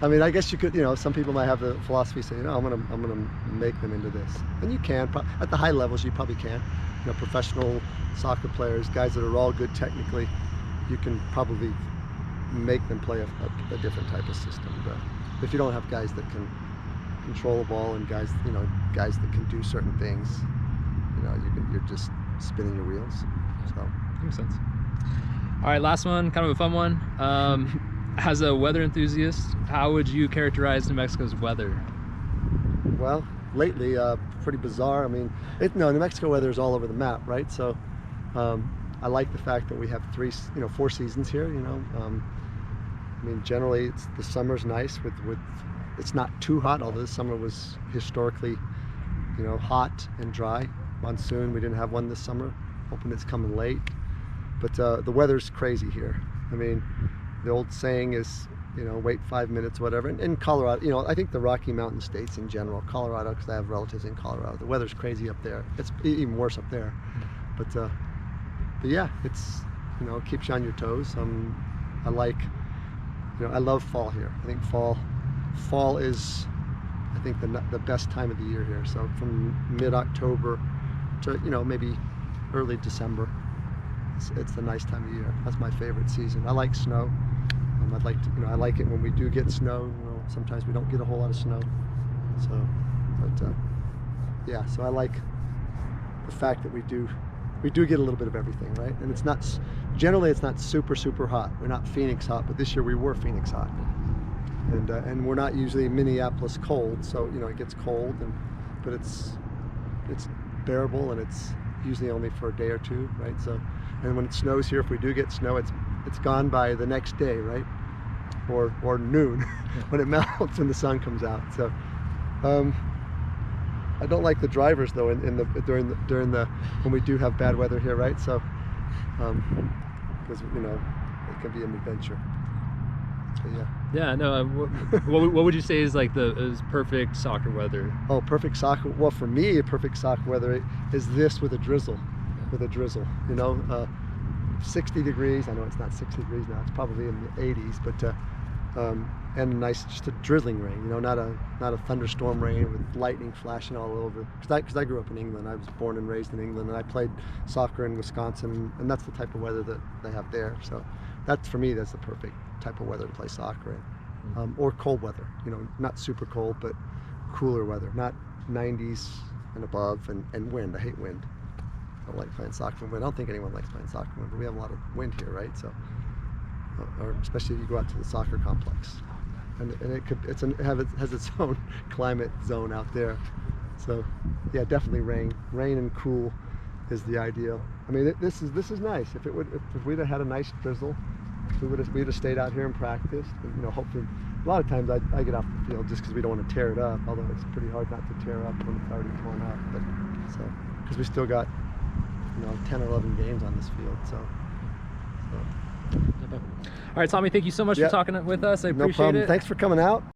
I mean, I guess you could, some people might have the philosophy saying, I'm gonna make them into this, and you can. At the high levels, you probably can. Professional soccer players, guys that are all good technically, you can probably make them play a different type of system. But if you don't have guys that can control the ball and guys that can do certain things, you're just spinning your wheels. So makes sense. All right, last one, kind of a fun one. As a weather enthusiast, how would you characterize New Mexico's weather? Well, lately, pretty bizarre. I mean, New Mexico weather is all over the map, right? So I like the fact that we have 4 seasons here. I mean, generally, the summer's nice with it's not too hot, although this summer was historically, hot and dry. Monsoon, we didn't have one this summer. Hoping it's coming late. But the weather's crazy here. I mean, the old saying is, wait 5 minutes, whatever. In Colorado, I think the Rocky Mountain states in general, Colorado, because I have relatives in Colorado, the weather's crazy up there. It's even worse up there. But yeah, it's, it keeps you on your toes. I like, I love fall here. I think fall is, I think, the best time of the year here. So from mid-October to, maybe early December, it's a nice time of year. That's my favorite season. I like snow. I'd like to, I like it when we do get snow. Sometimes we don't get a whole lot of snow. So, but yeah. So I like the fact that we do get a little bit of everything, right? And it's not generally it's not super hot. We're not Phoenix hot, but this year we were Phoenix hot. And we're not usually Minneapolis cold, so it gets cold, but it's bearable, and it's usually only for a day or two, right? So, and when it snows here, if we do get snow, it's gone by the next day, right? Or noon when it melts and the sun comes out. So I don't like the drivers though during the when we do have bad weather here, right? So because it can be an adventure. But yeah. Yeah, no. What would you say is like is perfect soccer weather? Oh, perfect soccer. Well, for me, perfect soccer weather is this with a drizzle, 60 degrees. I know it's not 60 degrees now. It's probably in the 80s, but and just a drizzling rain. Not a thunderstorm rain with lightning flashing all over. Because I grew up in England. I was born and raised in England, and I played soccer in Wisconsin, and that's the type of weather that they have there. So that's, for me, that's the perfect type of weather to play soccer in. Or cold weather. Not super cold, but cooler weather. Not 90s and above, and wind. I hate wind. I don't like playing soccer in wind. I don't think anyone likes playing soccer in wind, but we have a lot of wind here, right? So, or especially if you go out to the soccer complex, and it has its own climate zone out there. So, yeah, definitely rain and cool is the ideal. I mean, this is nice. If we'd have had a nice drizzle, we'd have stayed out here and practiced. And, hopefully, a lot of times I get off the field just because we don't want to tear it up. Although it's pretty hard not to tear up when it's already torn up. But so because we still got 10 or 11 games on this field. So. All right, Tommy, thank you so much for talking with us. I appreciate it. No problem. Thanks for coming out.